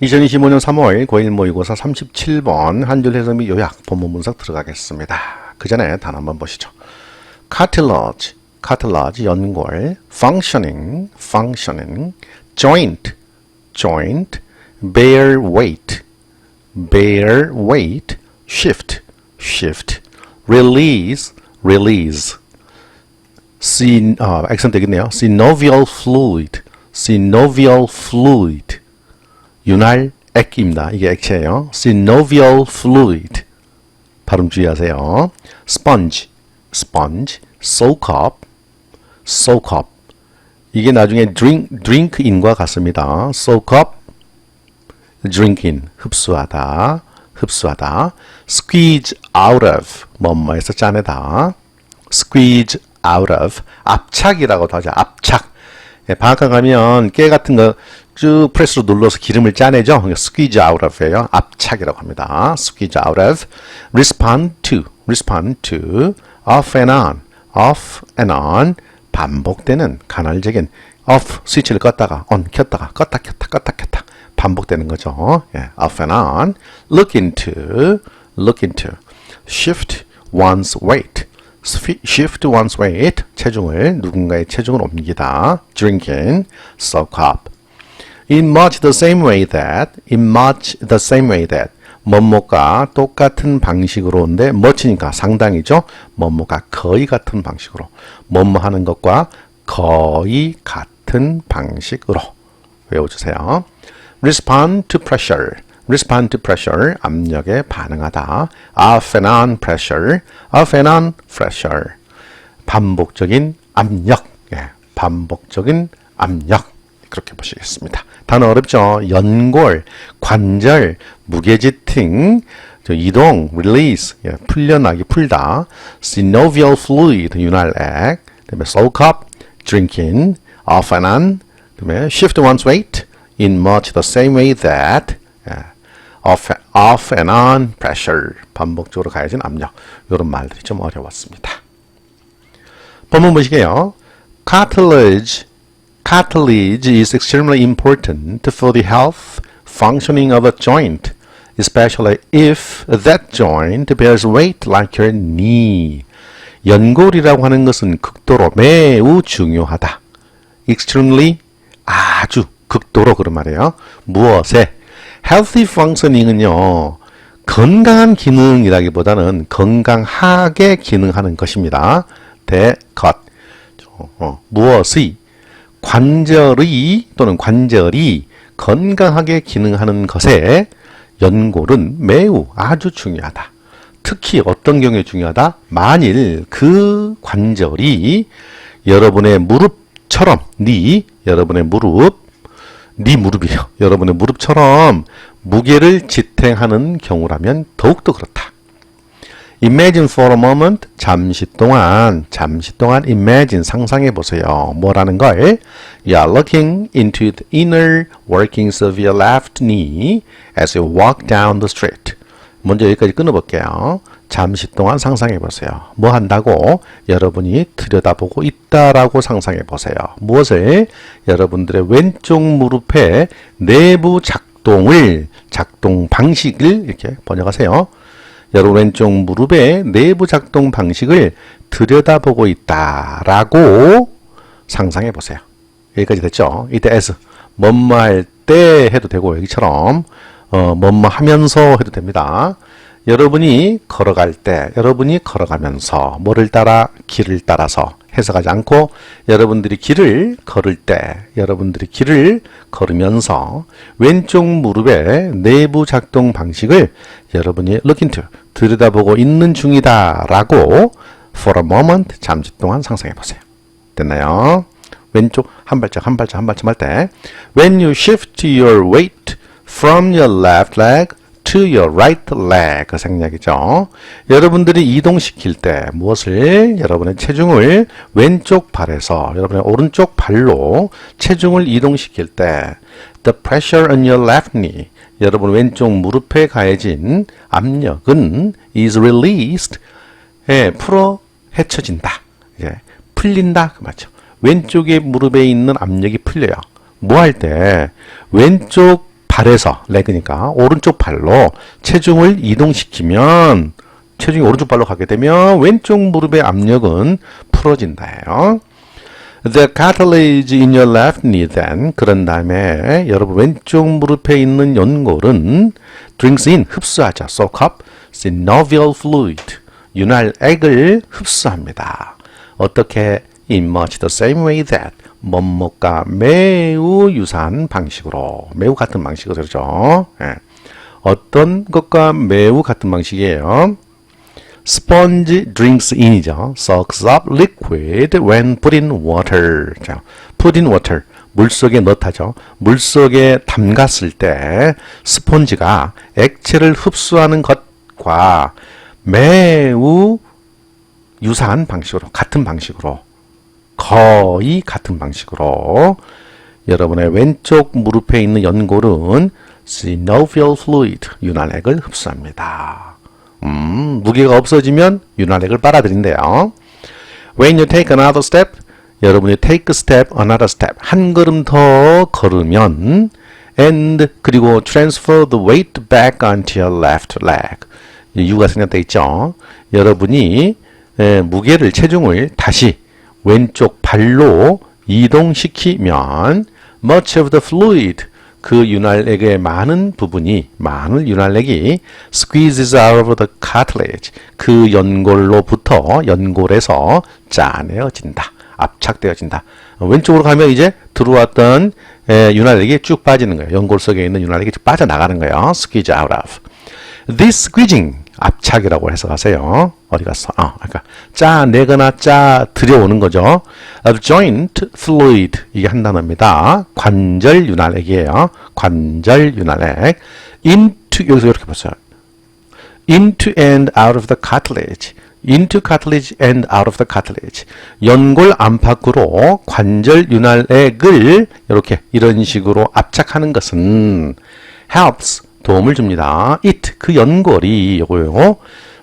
2025년 3월 고1 모의고사 37번 한 줄 해석 및 요약 본문 분석 들어가겠습니다. 그 전에 단 한번 보시죠. cartilage, cartilage 연골, functioning, functioning, joint, joint, bear weight, bear weight, shift, shift, release, release, 액센트 되겠네요. synovial fluid, synovial fluid, 윤활액입니다. 이게 액체예요. synovial fluid. 발음 주의하세요. sponge, sponge, soak up, soak up. 이게 나중에 drink in과 같습니다. soak up, drink in, 흡수하다, 흡수하다. squeeze out of, 뭐뭐에서 짜내다. squeeze out of, 압착이라고도 하죠. 압착. 예, 방앗간 가면 깨 같은 거 쭉 프레스로 눌러서 기름을 짜내죠. squeeze out of예요. 압착이라고 합니다. squeeze out of, respond to, off and on, 반복되는 간헐적인 off 스위치를 껐다가 on 켰다가 껐다 켰다 반복되는 거죠. 예, off and on, look into, shift one's weight, shift one's weight, 체중을 누군가의 체중을 옮기다, drink in, soak up. In much the same way that, 뭐뭐가 똑같은 방식으로인데 much니까 상당히죠. 뭐뭐가 거의 같은 방식으로, 뭐뭐 하는 것과 거의 같은 방식으로 외워주세요. Respond to pressure, 압력에 반응하다. Off and on pressure, 반복적인 압력, 예, 반복적인 압력. 그렇게 보시겠습니다. 단어 어렵죠? 연골, 관절, 무게지팅, 이동, release, 예, 풀려나기, 풀다. synovial fluid, 윤활액. 그다음에 soak up, drink in, off and on. 그다음에 shift one's weight in much the same way that, 예, off and on pressure, 반복적으로 가해진 압력. 이런 말들이 좀 어려웠습니다. 본문 보시게요. Cartilage is extremely important for the health functioning of a joint, especially if that joint bears weight like your knee. 연골이라고 하는 것은 극도로 매우 중요하다. extremely, 아주 극도로 그런 말이에요. 무엇에? healthy functioning은요, 건강한 기능이라기보다는 건강하게 기능하는 것입니다. 무엇의? 관절의 또는 관절이 건강하게 기능하는 것에 연골은 매우 아주 중요하다. 특히 어떤 경우에 중요하다? 만일 그 관절이 여러분의 무릎처럼, 여러분의 무릎처럼 무게를 지탱하는 경우라면 더욱더 그렇다. Imagine for a moment, 잠시 동안 imagine, 상상해 보세요. 뭐라는 걸? You are looking into the inner workings of your left knee as you walk down the street. 먼저 여기까지 끊어볼게요. 잠시 동안 상상해 보세요. 뭐 한다고? 여러분이 들여다보고 있다라고 상상해 보세요. 무엇을? 여러분들의 왼쪽 무릎의 내부 작동 방식을 이렇게 번역하세요. 여러분 왼쪽 무릎의 내부 작동 방식을 들여다보고 있다라고 상상해 보세요. 여기까지 됐죠? 이때 as 뭐뭐 할 때 해도 되고 여기처럼 뭐뭐 하면서 해도 됩니다. 여러분이 걸어갈 때, 여러분이 걸어가면서 뭐를 따라? 길을 따라서 해석하지 않고 여러분들이 길을 걸을 때, 여러분들이 길을 걸으면서 왼쪽 무릎의 내부 작동 방식을 여러분이 look into, 들여다보고 있는 중이다라고 for a moment, 잠시 동안 상상해 보세요. 됐나요? 왼쪽 한 발짝 할 때 When you shift your weight from your left leg to your right leg, 그 생략이죠. 여러분들이 이동시킬 때 무엇을? 여러분의 체중을 왼쪽 발에서 여러분의 오른쪽 발로 체중을 이동시킬 때 The pressure on your left knee, 여러분 왼쪽 무릎에 가해진 압력은 is released, 예, 헤쳐진다, 예, 풀린다 그 말이죠. 왼쪽에 무릎에 있는 압력이 풀려요. 뭐 할 때? 왼쪽 발에서 leg니까 오른쪽 발로 체중을 이동시키면 체중이 오른쪽 발로 가게 되면 왼쪽 무릎의 압력은 풀어진다예요. The cartilage in your left knee then 그런 다음에 여러분 왼쪽 무릎에 있는 연골은 drinks in 흡수하죠. soak up synovial fluid 윤활액을 흡수합니다. 어떻게? In much the same way that 뭐뭐가 매우 유사한 방식으로 매우 같은 방식으로 그러죠. 예. 어떤 것과 매우 같은 방식이에요. Sponge drinks in이죠. Soaks up liquid when put in water. 자, put in water. 물속에 넣다죠. 물속에 담갔을 때 스폰지가 액체를 흡수하는 것과 매우 유사한 방식으로, 같은 방식으로, 거의 같은 방식으로 여러분의 왼쪽 무릎에 있는 연골은 synovial fluid, 윤활액을 흡수합니다. 무게가 없어지면 윤활액을 빨아들인대요. When you take another step, 여러분이 take a step, another step, 한 걸음 더 걸으면 and 그리고 transfer the weight back onto your left leg. 이유가 생략되어 있죠. 여러분이 무게를, 체중을 다시 왼쪽 발로 이동시키면 much of the fluid, 그 윤활액의 많은 부분이, 많은 윤활액이 squeezes out of the cartilage, 그 연골로부터, 연골에서 짜내어진다. 압착되어진다. 왼쪽으로 가면 이제 들어왔던 윤활액이 쭉 빠지는 거예요. 연골 속에 있는 윤활액이 쭉 빠져나가는 거예요. squeeze out of. This squeezing, 압착이라고 해석하세요. 어디 갔어? 그러니까 짜내거나 짜 들여오는 거죠. Of joint fluid, 이게 한 단어입니다. 관절 윤활액이에요. 관절 윤활액. Into, 여기서 이렇게 보세요. Into and out of the cartilage. Into cartilage and out of the cartilage. 연골 안팎으로 관절 윤활액을 이렇게 이런 식으로 압착하는 것은 helps, 도움을 줍니다. It, 그 연골이 요거요.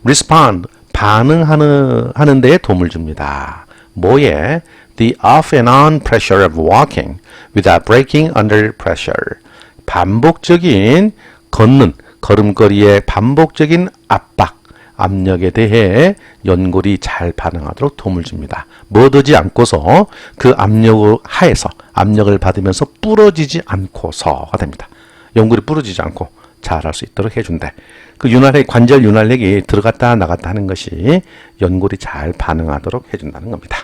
Respond, 반응하는 데에 도움을 줍니다. 뭐에? The off and on pressure of walking without breaking under pressure. 반복적인 걷는, 걸음걸이의 반복적인 압박, 압력에 대해 연골이 잘 반응하도록 도움을 줍니다. 뻗어지 않고서 그 압력 하에서, 압력을 받으면서 부러지지 않고서가 됩니다. 연골이 부러지지 않고 잘할 수 있도록 해준대. 그 윤활액, 관절 윤활액이 들어갔다 나갔다 하는 것이 연골이 잘 반응하도록 해준다는 겁니다.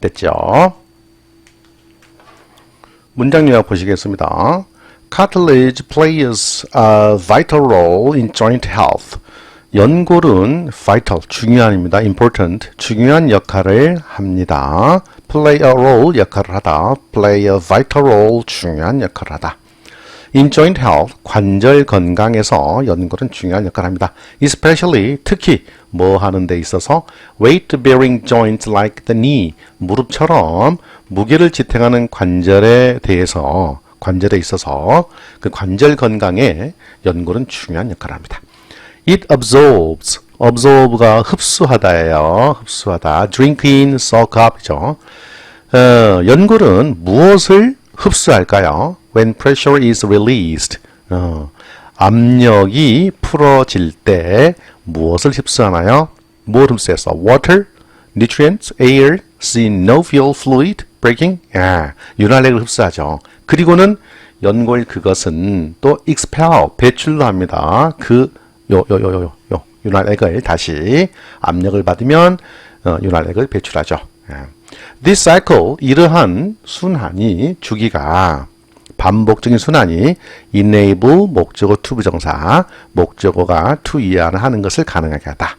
됐죠? 문장 요약 보시겠습니다. Cartilage plays a vital role in joint health. 연골은 vital, 중요한입니다. important, 중요한 역할을 합니다. play a role, 역할을 하다. play a vital role, 중요한 역할을 하다. In joint health, 관절 건강에서 연골은 중요한 역할을 합니다. Especially, 특히 뭐 하는 데 있어서 weight-bearing joints like the knee, 무릎처럼 무게를 지탱하는 관절에 대해서, 관절에 있어서 그 관절 건강에 연골은 중요한 역할을 합니다. It absorbs, absorb가 흡수하다예요. 흡수하다. drink in, soak up이죠. 연골은 무엇을 흡수할까요? When pressure is released. 압력이 풀어질 때 무엇을 흡수하나요? 뭘 흡수해서? Water, nutrients, air, synovial fluid, breaking. 윤활액을 흡수하죠. 그리고는 연골 그것은 또 expel, 배출도 합니다. 윤활액을 다시 압력을 받으면 윤활액을 배출하죠. This cycle, 이러한 순환이, 주기가, 반복적인 순환이 enable, 목적어 to 부정사, 목적어가 to 이하를 하는 것을 가능하게 하다.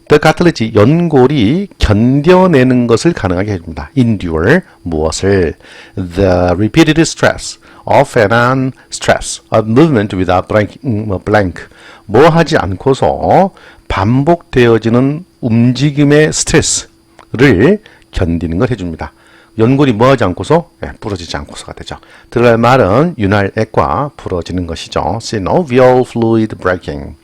The cartilage, 연골이 견뎌내는 것을 가능하게 해줍니다. Endure, 무엇을? The repeated stress, off and on stress, of movement without blank, 뭐 하지 않고서 반복되어지는 움직임의 스트레스를 견디는 걸 해줍니다. 연골이 뭐 하지 않고서? 부러지지 않고서가 되죠. 들어갈 말은 윤활액과 부러지는 것이죠. synovial fluid breaking.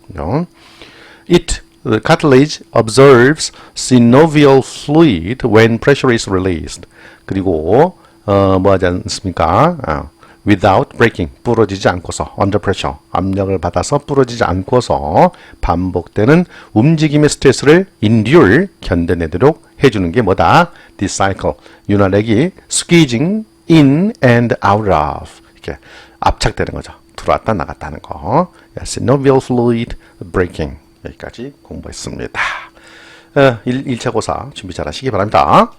It, the cartilage absorbs synovial fluid when pressure is released. 그리고 뭐 하지 않습니까? without breaking, 부러지지 않고서, under pressure, 압력을 받아서 부러지지 않고서 반복되는 움직임의 스트레스를 endure, 견뎌내도록 해주는 게 뭐다? this cycle, 윤활액이 squeezing in and out of, 이렇게 압착되는 거죠. 들어왔다 나갔다 하는 거. synovial fluid breaking. 여기까지 공부했습니다. 1차 고사 준비 잘 하시기 바랍니다.